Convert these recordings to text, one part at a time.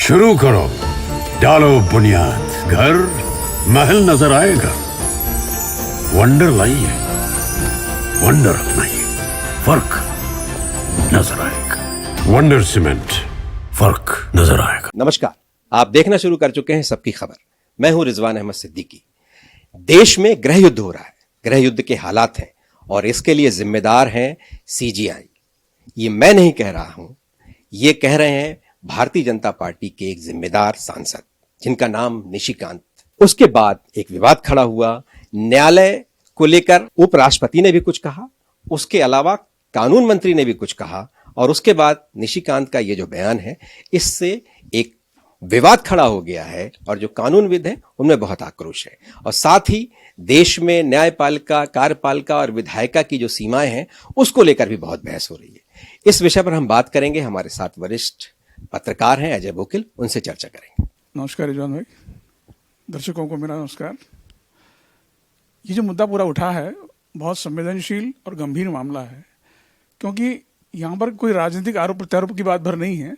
शुरू करो, डालो बुनियाद, घर महल नजर आएगा। वंडर लाइए, वंडर अपनाइए, फर्क नजर आएगा। वंडर सीमेंट, फर्क नजर आएगा। नमस्कार, आप देखना शुरू कर चुके हैं सबकी खबर। मैं हूं रिजवान अहमद सिद्दीकी। देश में गृह युद्ध हो रहा है, गृह युद्ध के हालात हैं और इसके लिए जिम्मेदार हैं सीजीआई। ये मैं नहीं कह रहा हूं, ये कह रहे हैं भारतीय जनता पार्टी के एक जिम्मेदार सांसद जिनका नाम निशिकांत। उसके बाद एक विवाद खड़ा हुआ, न्यायालय को लेकर उपराष्ट्रपति ने भी कुछ कहा, उसके अलावा कानून मंत्री ने भी कुछ कहा और उसके बाद निशिकांत का ये जो बयान है, इससे एक विवाद खड़ा हो गया है और जो कानूनविद हैं उनमें बहुत आक्रोश है। और साथ ही देश में न्यायपालिका, कार्यपालिका और विधायिका की जो सीमाएं हैं उसको लेकर भी बहुत बहस हो रही है। इस विषय पर हम बात करेंगे। हमारे साथ वरिष्ठ पत्रकार हैं अजय बोकिल, उनसे चर्चा करेंगे। नमस्कार रिजवान भाई, दर्शकों को मेरा नमस्कार। ये जो मुद्दा पूरा उठा है बहुत संवेदनशील और गंभीर मामला है, क्योंकि यहाँ पर कोई राजनीतिक आरोप प्रत्यारोप की बात भर नहीं है,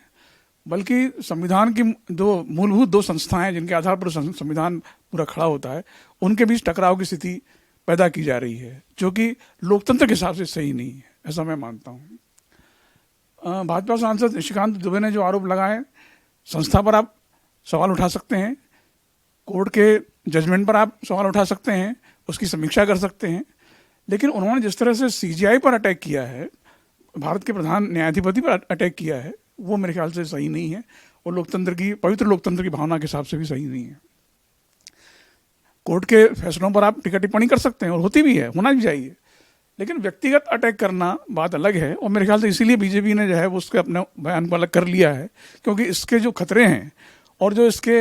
बल्कि संविधान की दो मूलभूत दो संस्थाएं जिनके आधार पर संविधान पूरा खड़ा होता है, उनके बीच टकराव की स्थिति पैदा की जा रही है, जो कि लोकतंत्र के हिसाब से सही नहीं है, ऐसा मैं मानता हूँ। भाजपा सांसद निशिकांत दुबे ने जो आरोप लगाए, संस्था पर आप सवाल उठा सकते हैं, कोर्ट के जजमेंट पर आप सवाल उठा सकते हैं, उसकी समीक्षा कर सकते हैं, लेकिन उन्होंने जिस तरह से सीजीआई पर अटैक किया है, भारत के प्रधान न्यायाधिपति पर अटैक किया है, वो मेरे ख्याल से सही नहीं है और लोकतंत्र की, पवित्र लोकतंत्र की भावना के हिसाब से भी सही नहीं है। कोर्ट के फैसलों पर आप टिक्का टिप्पणी कर सकते हैं और होती भी है, होना भी चाहिए, लेकिन व्यक्तिगत अटैक करना बात अलग है। और मेरे ख्याल से इसीलिए बीजेपी ने जो है वो उसके अपने बयान को अलग कर लिया है, क्योंकि इसके जो खतरे हैं और जो इसके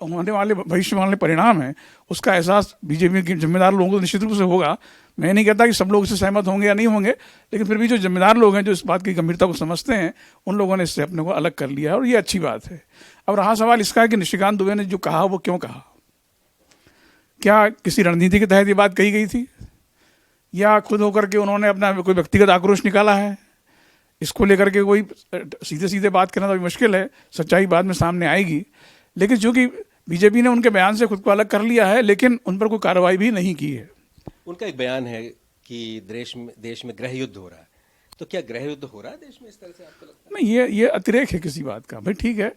होने वाले भविष्य वाले परिणाम हैं, उसका एहसास बीजेपी के जिम्मेदार लोगों को निश्चित रूप से होगा। मैं नहीं कहता कि सब लोग इससे सहमत होंगे या नहीं होंगे, लेकिन फिर भी जो जिम्मेदार लोग हैं, जो इस बात की गंभीरता को समझते हैं, उन लोगों ने इससे अपने को अलग कर लिया है और ये अच्छी बात है। अब रहा सवाल इसका कि निशिकांत दुबे ने जो कहा वो क्यों कहा, क्या किसी रणनीति के तहत ये बात कही गई थी या खुद होकर के उन्होंने अपना कोई व्यक्तिगत आक्रोश निकाला है? इसको लेकर के कोई सीधे सीधे बात करना तो मुश्किल है, सच्चाई बाद में सामने आएगी। लेकिन चूंकि बीजेपी ने उनके बयान से खुद को अलग कर लिया है, लेकिन उन पर कोई कार्रवाई भी नहीं की है। उनका एक बयान है कि देश में गृह युद्ध हो रहा है, तो क्या गृह युद्ध हो रहा है देश में इस तरह से आपको लगता है? नहीं, ये अतिरेक है किसी बात का। भाई ठीक है,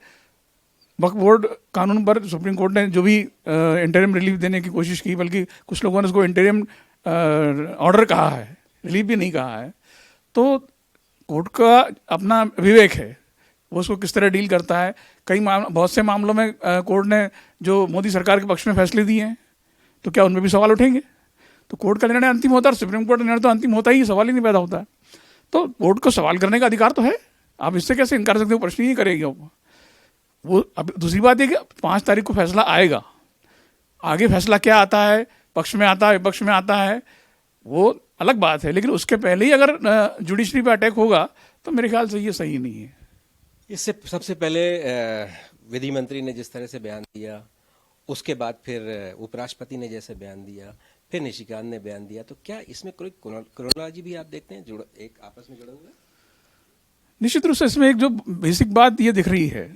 वक्फ बोर्ड कानून पर सुप्रीम कोर्ट ने जो भी इंटरिम रिलीफ देने की कोशिश की, बल्कि कुछ लोगों ने उसको इंटरिम ऑर्डर कहा है, रिलीफ भी नहीं कहा है, तो कोर्ट का अपना विवेक है, वो उसको किस तरह डील करता है। बहुत से मामलों में कोर्ट ने जो मोदी सरकार के पक्ष में फैसले दिए हैं, तो क्या उनमें भी सवाल उठेंगे? तो कोर्ट का निर्णय अंतिम होता है और सुप्रीम कोर्ट का निर्णय तो अंतिम होता ही, सवाल ही नहीं पैदा होता है। तो कोर्ट को सवाल करने का अधिकार तो है, आप इससे कैसे इनकार सकते हो? प्रश्न ही करेगा वो। अब दूसरी बात है कि 5 तारीख को फैसला आएगा, आगे फैसला क्या आता है, पक्ष में आता है विपक्ष में आता है, वो अलग बात है, लेकिन उसके पहले ही अगर जुडिशरी पे अटैक होगा तो मेरे ख्याल से ये सही नहीं है। इससे सबसे पहले विधि मंत्री ने जिस तरह से बयान दिया, उसके बाद फिर उपराष्ट्रपति ने जैसे बयान दिया, फिर निशिकांत ने बयान दिया, तो क्या इसमें कोई क्रोनोलॉजी भी आप देखते हैं एक आपस में जुड़ा हुआ है? निश्चित रूप से इसमें एक जो बेसिक बात ये दिख रही है,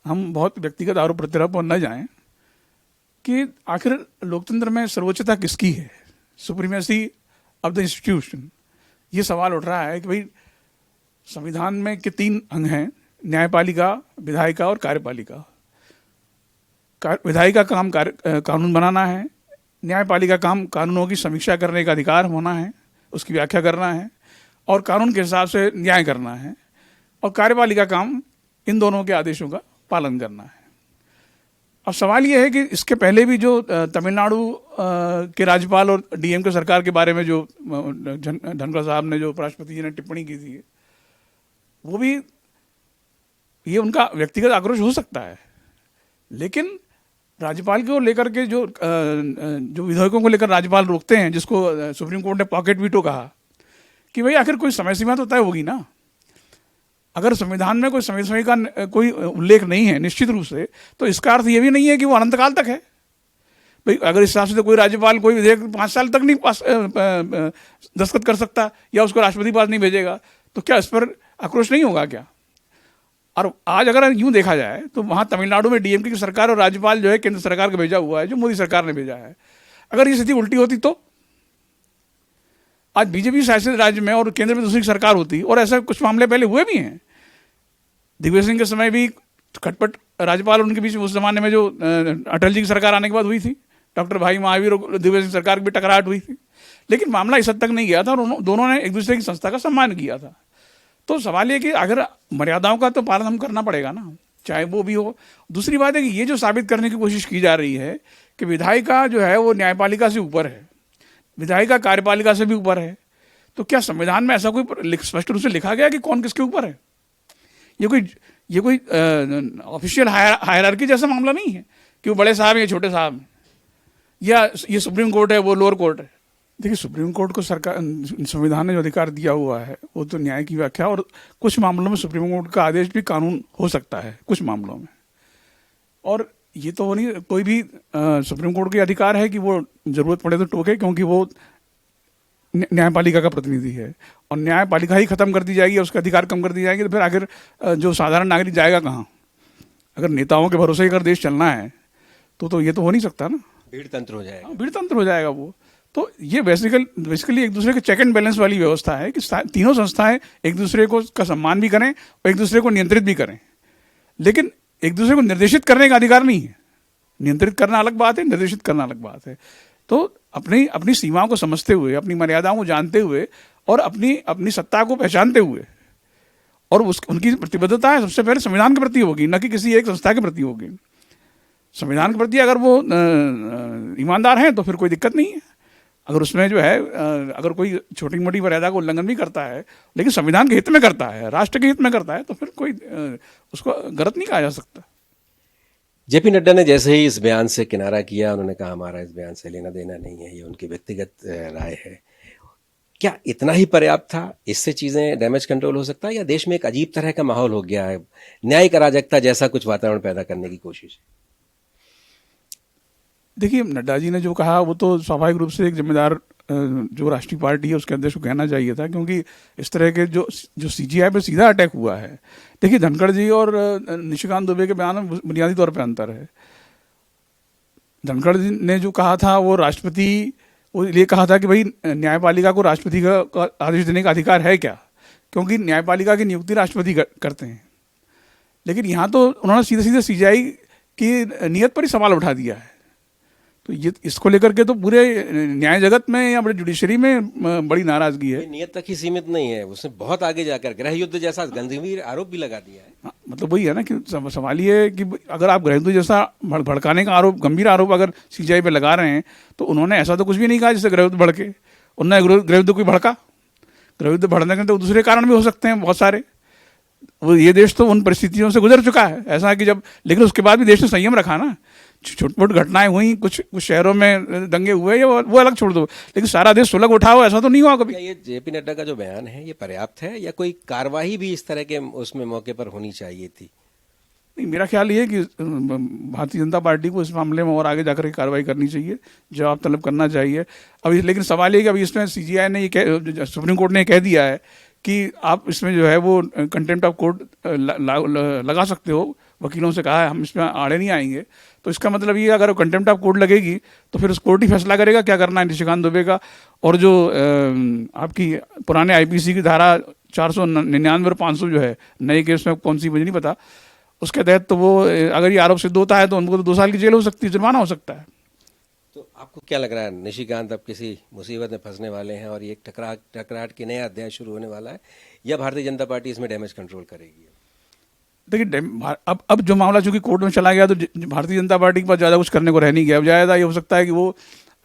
हम बहुत व्यक्तिगत आरोप प्रत्यारोप पर न जाएं, कि आखिर लोकतंत्र में सर्वोच्चता किसकी है, सुप्रीमेसी ऑफ द इंस्टीट्यूशन। ये सवाल उठ रहा है कि भाई संविधान में के 3 अंग हैं, न्यायपालिका, विधायिका और कार्यपालिका। विधायिका का काम कानून बनाना है, न्यायपालिका काम कानूनों की समीक्षा करने का अधिकार होना है, उसकी व्याख्या करना है और कानून के हिसाब से न्याय करना है, और कार्यपालिका काम इन दोनों के आदेशों का पालन करना है। अब सवाल ये है कि इसके पहले भी जो तमिलनाडु के राज्यपाल और डीएमके सरकार के बारे में जो धनखड़ साहब ने, जो उपराष्ट्रपति जी ने टिप्पणी की थी, वो भी, ये उनका व्यक्तिगत आक्रोश हो सकता है, लेकिन राज्यपाल को लेकर के जो विधेयकों को लेकर राज्यपाल रोकते हैं, जिसको सुप्रीम कोर्ट ने पॉकेट वीटो कहा, कि भाई आखिर कोई समय सीमा तो तय होगी ना। अगर संविधान में कोई समय सीमा का कोई उल्लेख नहीं है निश्चित रूप से, तो इसका अर्थ ये भी नहीं है कि वो अनंतकाल तक है। भाई अगर इस हिसाब से तो कोई राज्यपाल कोई विधेयक 5 साल तक नहीं दस्तखत कर सकता या उसको राष्ट्रपति पास नहीं भेजेगा, तो क्या इस पर आक्रोश नहीं होगा क्या? और आज अगर यूं देखा जाए तो वहां तमिलनाडु में डीएमके की सरकार और राज्यपाल जो है केंद्र सरकार का भेजा हुआ है, जो मोदी सरकार ने भेजा है। अगर ये स्थिति उल्टी होती तो आज बीजेपी शासित राज्य में और केंद्र में दूसरी सरकार होती, और ऐसा कुछ मामले पहले हुए भी हैं। दिग्विजय सिंह के समय भी खटपट राज्यपाल उनके बीच उस जमाने में जो अटल जी की सरकार आने के बाद हुई थी, डॉक्टर भाई महावीर और दिग्विजय सिंह सरकार की भी टकराहट हुई थी, लेकिन मामला इस हद तक नहीं गया था और दोनों ने एक दूसरे की संस्था का सम्मान किया था। तो सवाल ये कि अगर मर्यादाओं का तो पालन हम करना पड़ेगा ना, चाहे वो भी हो। दूसरी बात है कि ये जो साबित करने की कोशिश की जा रही है कि विधायिका जो है वो न्यायपालिका से ऊपर है, विधायिका कार्यपालिका से भी ऊपर है, तो क्या संविधान में ऐसा कोई स्पष्ट रूप से लिखा गया कि कौन किसके ऊपर है? ये कोई ऑफिशियल हायरार्की जैसा मामला नहीं है कि वो बड़े साहब हैं या छोटे साहब हैं, या ये सुप्रीम कोर्ट है वो लोअर कोर्ट है। देखिए, सुप्रीम कोर्ट को सरकार संविधान ने जो अधिकार दिया हुआ है वो तो न्याय की व्याख्या, और कुछ मामलों में सुप्रीम कोर्ट का आदेश भी कानून हो सकता है कुछ मामलों में। और ये तो नहीं कोई भी सुप्रीम कोर्ट के अधिकार है कि वो जरूरत पड़े तो टोके, क्योंकि वो न्यायपालिका का प्रतिनिधि है, और न्यायपालिका ही खत्म कर दी जाएगी, उसका अधिकार कम कर दी जाएगी, तो फिर आखिर जो साधारण नागरिक जाएगा कहाँ? अगर नेताओं के भरोसे अगर देश चलना है तो ये तो हो नहीं सकता ना, भीड़ तंत्र हो जाएगा। भीड़ तंत्र हो जाएगा वो। तो ये बेसिकली एक दूसरे के चेक एंड बैलेंस वाली व्यवस्था है कि तीनों संस्थाएं एक दूसरे को का सम्मान भी करें और एक दूसरे को नियंत्रित भी करें, लेकिन एक दूसरे को निर्देशित करने का अधिकार नहीं है। नियंत्रित करना अलग बात है, निर्देशित करना अलग बात है। तो अपनी सीमाओं को समझते हुए, अपनी मर्यादाओं को जानते हुए और अपनी सत्ता को पहचानते हुए, और उनकी प्रतिबद्धता है सबसे पहले संविधान के प्रति होगी, न कि किसी एक संस्था के प्रति होगी। संविधान के प्रति अगर वो ईमानदार हैं तो फिर कोई दिक्कत नहीं है। अगर उसमें जो है अगर कोई छोटी मोटी मर्यादा का उल्लंघन भी करता है लेकिन संविधान के हित में करता है, राष्ट्र के हित में करता है, तो फिर कोई उसको गलत नहीं कहा जा सकता। जेपी नड्डा ने जैसे ही इस बयान से किनारा किया, उन्होंने कहा हमारा इस बयान से लेना देना नहीं है, ये उनकी व्यक्तिगत राय है। क्या इतना ही पर्याप्त था? इससे चीजें डैमेज कंट्रोल हो सकता है, या देश में एक अजीब तरह का माहौल हो गया है, न्यायिक अराजकता जैसा कुछ वातावरण पैदा करने की कोशिश? देखिए, नड्डा जी ने जो कहा वो तो स्वाभाविक रूप से एक जिम्मेदार जो राष्ट्रीय पार्टी है उसके अध्यक्ष को कहना चाहिए था, क्योंकि इस तरह के जो सीजीआई पे सीधा अटैक हुआ है। देखिए, धनखड़ जी और निशिकांत दुबे के बयान में बुनियादी तौर पे अंतर है। धनखड़ जी ने जो कहा था वो राष्ट्रपति, वो ये कहा था कि भाई न्यायपालिका को राष्ट्रपति का आदेश देने का अधिकार है क्या, क्योंकि न्यायपालिका की नियुक्ति राष्ट्रपति करते हैं। लेकिन यहाँ तो उन्होंने सीधे सीधे सीजीआई की नियत पर ही सवाल उठा दिया है। तो ये इसको लेकर के तो पूरे न्याय जगत में या बड़े जुडिशरी में बड़ी नाराजगी है। नियत तक ही सीमित नहीं है, उसने बहुत आगे जाकर गृह युद्ध जैसा गंभीर आरोप भी लगा दिया है। मतलब वही है ना कि सवाल ये है कि अगर आप गृह युद्ध जैसा भड़काने का आरोप, गंभीर आरोप अगर सीजीआई पे लगा रहे हैं, तो उन्होंने ऐसा तो कुछ भी नहीं कहा जिससे गृह युद्ध भड़के। उन्होंने गृह युद्ध कोई भड़का? गृह युद्ध भड़ने के तो दूसरे कारण भी हो सकते हैं बहुत सारे। वो ये देश तो उन परिस्थितियों से गुजर चुका है ऐसा कि जब, लेकिन उसके बाद भी देश ने संयम रखा ना। छोट मोट घटनाएं हुई, कुछ शहरों में दंगे हुए, या वो अलग छोड़ दो, लेकिन सारा देश सुलग उठा हो ऐसा तो नहीं हुआ कभी। ये जेपी नड्डा का जो बयान है ये पर्याप्त है, या कोई कार्रवाई भी इस तरह के उसमें मौके पर होनी चाहिए थी? नहीं, मेरा ख्याल ये है कि भारतीय जनता पार्टी को इस मामले में और आगे जाकर के कार्रवाई करनी चाहिए, जवाब तलब करना चाहिए। अभी लेकिन सवाल ये कि अभी इसमें सीजीआई ने ये सुप्रीम कोर्ट ने कह दिया है कि आप इसमें जो है वो कंटेम्प्ट ऑफ कोर्ट लगा सकते हो, वकीलों से कहा है, हम इसमें आड़े नहीं आएंगे। तो इसका मतलब ये अगर कंटेम्प्ट ऑफ कोर्ट लगेगी तो फिर उस कोर्ट ही फैसला करेगा क्या करना है निशिकांत दुबे का। और जो आपकी पुराने आईपीसी की धारा 499 और 500 जो है, नए केस में कौन सी मुझे नहीं पता, उसके तहत तो वो अगर ये आरोप सिद्ध होता है तो उनको तो 2 साल की जेल हो सकती है, जुर्माना हो सकता है। तो आपको क्या लग रहा है, निशिकांत अब किसी मुसीबत में फंसने वाले हैं और ये टकराहट की नया अध्याय शुरू होने वाला है, या भारतीय जनता पार्टी इसमें डैमेज कंट्रोल करेगी? देखिए, अब जो मामला चूंकि कोर्ट में चला गया तो भारतीय जनता पार्टी के पास ज़्यादा कुछ करने को रह नहीं गया। अब ज़्यादा ये हो सकता है कि वो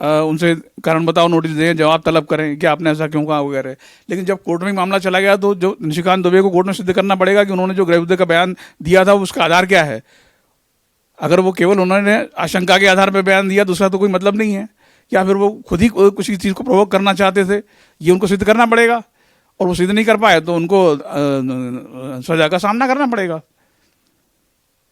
उनसे कारण बताओ नोटिस दें, जवाब तलब करें कि आपने ऐसा क्यों कहा वगैरह। लेकिन जब कोर्ट में मामला चला गया तो जो निशिकांत दुबे को कोर्ट में सिद्ध करना पड़ेगा कि उन्होंने जो गृह युद्ध का बयान दिया था उसका आधार क्या है। अगर वो केवल उन्होंने आशंका के आधार पर बयान दिया, दूसरा तो कोई मतलब नहीं है, या फिर वो खुद ही कुछ चीज़ को प्रोवोक करना चाहते थे, ये उनको सिद्ध करना पड़ेगा। और वो सिद्ध नहीं कर पाए तो उनको सजा का सामना करना पड़ेगा,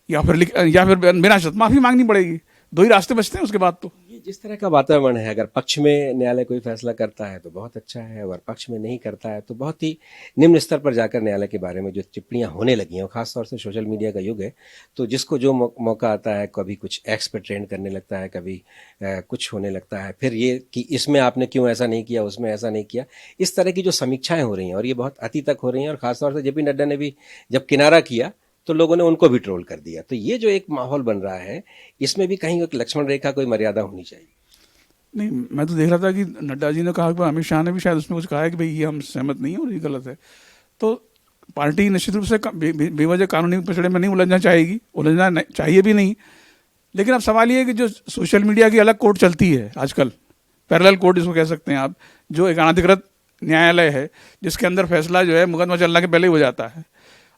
या फिर बिना शर्त माफी मांगनी पड़ेगी। 2 ही रास्ते बचते हैं उसके बाद तो। ये जिस तरह का वातावरण है, अगर पक्ष में न्यायालय कोई फैसला करता है तो बहुत अच्छा है, अगर पक्ष में नहीं करता है तो बहुत ही निम्न स्तर पर जाकर न्यायालय के बारे में जो टिप्पणियां होने लगी हैं, और खासतौर से सोशल मीडिया का युग है, तो जिसको जो मौका आता है, कभी कुछ एक्स पे ट्रेंड करने लगता है, कभी कुछ होने लगता है, फिर ये कि इसमें आपने क्यों ऐसा नहीं किया, उसमें ऐसा नहीं किया, इस तरह की जो समीक्षाएं हो रही हैं और ये बहुत अति तक हो रही हैं। और खासतौर से जेपी नड्डा ने भी जब किनारा किया तो लोगों ने उनको भी ट्रोल कर दिया। तो ये जो एक माहौल बन रहा है, इसमें भी कहीं एक लक्ष्मण रेखा, कोई मर्यादा होनी चाहिए। नहीं, मैं तो देख रहा था कि नड्डा जी ने कहा कि अमित शाह ने भी शायद उसमें कुछ कहा है कि भाई ये हम सहमत नहीं है और ये गलत है। तो पार्टी निश्चित रूप से बेवजह कानूनी पचड़े में नहीं उलझना चाहेगी, उलझना चाहिए भी नहीं। लेकिन अब सवाल ये है कि जो सोशल मीडिया की अलग कोर्ट चलती है आजकल, पैरेलल कोर्ट जिसको कह सकते हैं आप, जो एक अनाधिकृत न्यायालय है जिसके अंदर फैसला जो है मुकदमा चलने के पहले ही हो जाता है।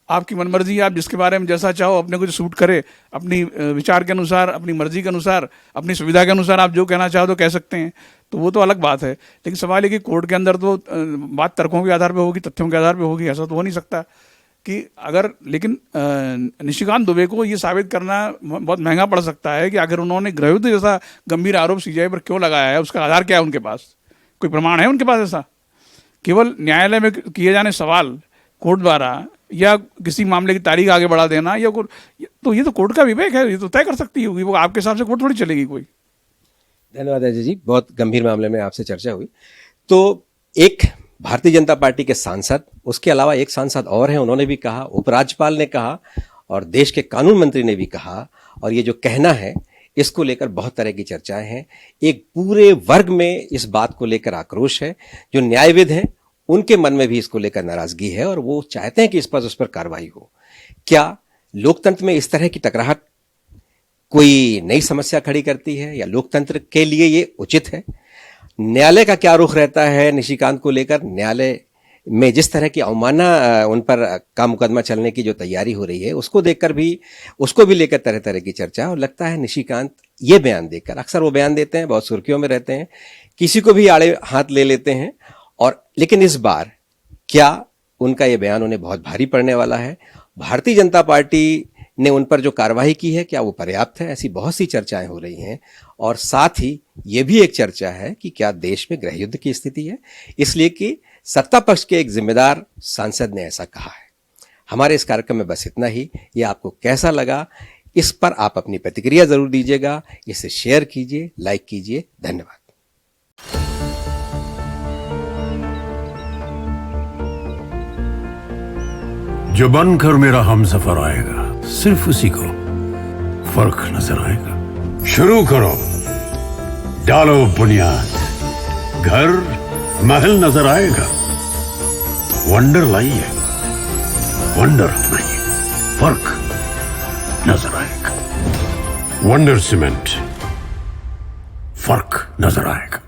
आपकी मनमर्जी, आप जिसके बारे में जैसा चाहो, अपने को जो सूट करे, अपनी विचार के अनुसार, अपनी मर्जी के अनुसार, अपनी सुविधा के अनुसार आप जो कहना चाहो तो कह सकते हैं। तो वो तो अलग बात है। लेकिन सवाल है कि कोर्ट के अंदर तो बात तर्कों के आधार पर होगी, तथ्यों के आधार पर होगी। ऐसा तो हो नहीं सकता कि अगर, लेकिन निशिकांत दुबे को ये साबित करना बहुत महंगा पड़ सकता है कि अगर उन्होंने गृहयुद्ध जैसा गंभीर आरोप सीबीआई पर क्यों लगाया है, उसका आधार क्या है उनके पास, कोई प्रमाण है उनके पास ऐसा? केवल न्यायालय में किए जाने सवाल कोर्ट द्वारा या किसी मामले की तारीख आगे बढ़ा देना, या तो ये तो कोर्ट का विवेक है, ये तो तय कर सकती होगी वो। आपके हिसाब से कोर्ट थोड़ी चलेगी कोई। धन्यवाद अजय जी, बहुत गंभीर मामले में आपसे चर्चा हुई। तो एक भारतीय जनता पार्टी के सांसद, उसके अलावा एक सांसद और हैं, उन्होंने भी कहा, उपराज्यपाल ने कहा और देश के कानून मंत्री ने भी कहा, और ये जो कहना है इसको लेकर बहुत तरह की चर्चाएं हैं। एक पूरे वर्ग में इस बात को लेकर आक्रोश है, जो न्यायविद हैं उनके मन में भी इसको लेकर नाराजगी है और वो चाहते हैं कि उस पर कार्रवाई हो। क्या लोकतंत्र में इस तरह की टकराहट कोई नई समस्या खड़ी करती है, या लोकतंत्र के लिए ये उचित है? न्यायालय का क्या रुख रहता है निशिकांत को लेकर? न्यायालय में जिस तरह की अवमानना उन पर का मुकदमा चलने की जो तैयारी हो रही है, उसको देखकर भी, उसको भी लेकर तरह तरह की चर्चा। और लगता है निशिकांत ये बयान देकर, अक्सर वो बयान देते हैं, बहुत सुर्खियों में रहते हैं, किसी को भी आड़े हाथ ले लेते हैं, और लेकिन इस बार क्या उनका ये बयान उन्हें बहुत भारी पड़ने वाला है? भारतीय जनता पार्टी ने उन पर जो कार्रवाई की है, क्या वो पर्याप्त है? ऐसी बहुत सी चर्चाएं हो रही हैं। और साथ ही ये भी एक चर्चा है कि क्या देश में गृहयुद्ध की स्थिति है, इसलिए कि सत्ता पक्ष के एक जिम्मेदार सांसद ने ऐसा कहा है। हमारे इस कार्यक्रम में बस इतना ही। ये आपको कैसा लगा, इस पर आप अपनी प्रतिक्रिया जरूर दीजिएगा। इसे शेयर कीजिए, लाइक कीजिए। धन्यवाद। जो बनकर मेरा हमसफर आएगा, सिर्फ उसी को फर्क नजर आएगा। शुरू करो, डालो बुनियाद, घर महल नजर आएगा। वंडर लाइए, वंडर अपनाइए, फर्क नजर आएगा। वंडर सीमेंट, फर्क नजर आएगा।